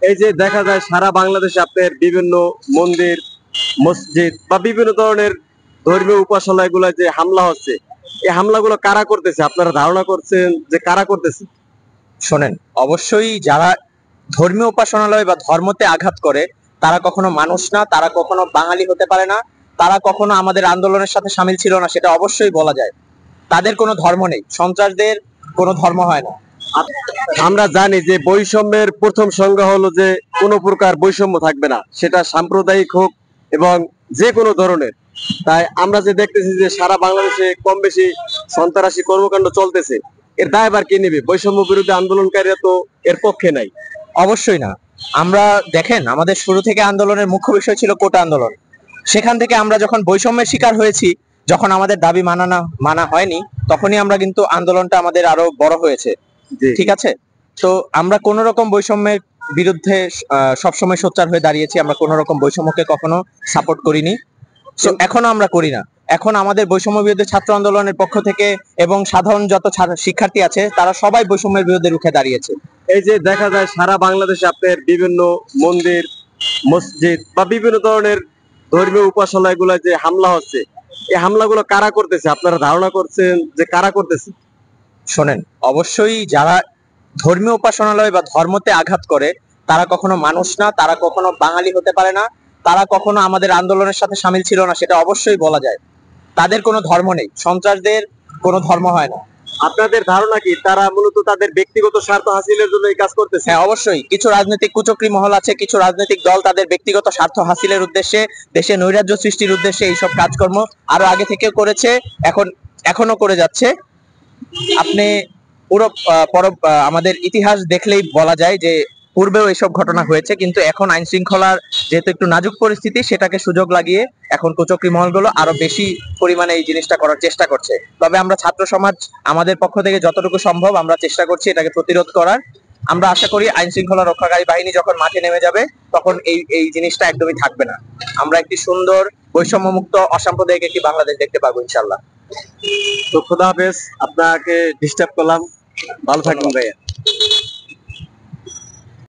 এই যে দেখা যায় সারা বাংলাদেশে আপনার বিভিন্ন মন্দির, মসজিদ বা বিভিন্ন ধরনের ধর্মীয় উপাসনায় যে হামলা হচ্ছে, এই হামলাগুলো কারা করতেছে? আপনারা ধারণা করছেন যে কারা করতেছে? শোনেন, অবশ্যই যারা ধর্মীয় উপাসনালয় বা ধর্মতে আঘাত করে তারা কখনো মানুষ না, তারা কখনো বাঙালি হতে পারে না, তারা কখনো আমাদের আন্দোলনের সাথে সামিল ছিল না, সেটা অবশ্যই বলা যায়। তাদের কোনো ধর্ম নেই, সন্ত্রাসদের কোনো ধর্ম হয় না। আমরা জানি যে বৈষম্যের প্রথম সংজ্ঞা হলো যে কোনো প্রকার বৈষম্য থাকবে না, সেটা সাম্প্রদায়িক হোক এবং যে কোনো ধরনের। তাই আমরা যে দেখতেছি যে সারা বাংলাদেশে কম বেশি সন্ত্রাসী কর্মকাণ্ড চলতেছে, এর দায়ভার কে নেবে? বৈষম্য বিরোধী আন্দোলনকারীরা তো এর পক্ষে নাই। অবশ্যই না। আমরা দেখেন, আমাদের শুরু থেকে আন্দোলনের মুখ্য বিষয় ছিল কোটা আন্দোলন। সেখান থেকে আমরা যখন বৈষম্যের শিকার হয়েছি, যখন আমাদের দাবি মানা হয়নি, তখনই আমরা কিন্তু আন্দোলনটা আমাদের আরো বড় হয়েছে। ঠিক আছে, তো আমরা কোন রকম বৈষম্যের বিরুদ্ধে সবসময় সোচ্চার হয়ে দাঁড়িয়েছি। আমরা কোন রকম বৈষম্যকে কখনো সাপোর্ট করিনি, এখনো আমরা করি না। এখন আমাদের বৈষম্য বিরোধী ছাত্র আন্দোলনের পক্ষ থেকে এবং সাধারণ যত শিক্ষার্থী আছে তারা সবাই বৈষম্যের বিরুদ্ধে রুখে দাঁড়িয়েছে। এই যে দেখা যায় সারা বাংলাদেশে আপনার বিভিন্ন মন্দির, মসজিদ বা বিভিন্ন ধরনের ধর্মীয় উপাসনায় যে হামলা হচ্ছে, এই হামলাগুলো কারা করতেছে? আপনারা ধারণা করছেন যে কারা করতেছে? শোনেন, অবশ্যই যারা ধর্মীয় উপাসনালয় বা ধর্মতে আঘাত করে তারা কখনো মানুষ না, তারা কখনো বাঙালি হতে পারে না, তারা কখনো আমাদের আন্দোলনের সাথে সামিল ছিল না, সেটা অবশ্যই বলা যায়। তাদের কোনো ধর্ম নেই, সন্ত্রাসদের কোনো ধর্ম হয় না। আপনাদের ধারণা কি তারা মূলত তাদের ব্যক্তিগত স্বার্থ হাসিলের জন্য এই কাজ করতেছে? হ্যাঁ, অবশ্যই কিছু রাজনৈতিক কুচক্রী মহল আছে, কিছু রাজনৈতিক দল তাদের ব্যক্তিগত স্বার্থ হাসিলের উদ্দেশ্যে, দেশে নৈরাজ্য সৃষ্টির উদ্দেশ্যে এইসব কাজকর্ম আরো আগে থেকেও করেছে, এখনো করে যাচ্ছে। আপনি পুরো আমাদের ইতিহাস দেখলেই বলা যায় যে পূর্বেও এসব ঘটনা হয়েছে, কিন্তু এখন আইন শৃঙ্খলার যেহেতু একটু নাজুক পরিস্থিতি, সেটাকে সুযোগ লাগিয়ে এখন কুচক্রী মহলগুলো আরো বেশি পরিমাণে এই জিনিসটা করার চেষ্টা করছে। তবে আমরা ছাত্র সমাজ আমাদের পক্ষ থেকে যতটুকু সম্ভব আমরা চেষ্টা করছি এটাকে প্রতিরোধ করার। আমরা আশা করি আইন শৃঙ্খলা রক্ষাকারী বাহিনী যখন মাঠে নেমে যাবে তখন এই জিনিসটা একদমই থাকবে না। আমরা একটি সুন্দর বৈষম্যমুক্ত অসাম্প্রদায়িক একটি বাংলাদেশ দেখতে পাবো ইনশাল্লাহ। তো খোদা হাফেজ, আপনাকে ডিস্টার্ব করলাম, ভালো থাকবেন ভাইয়া।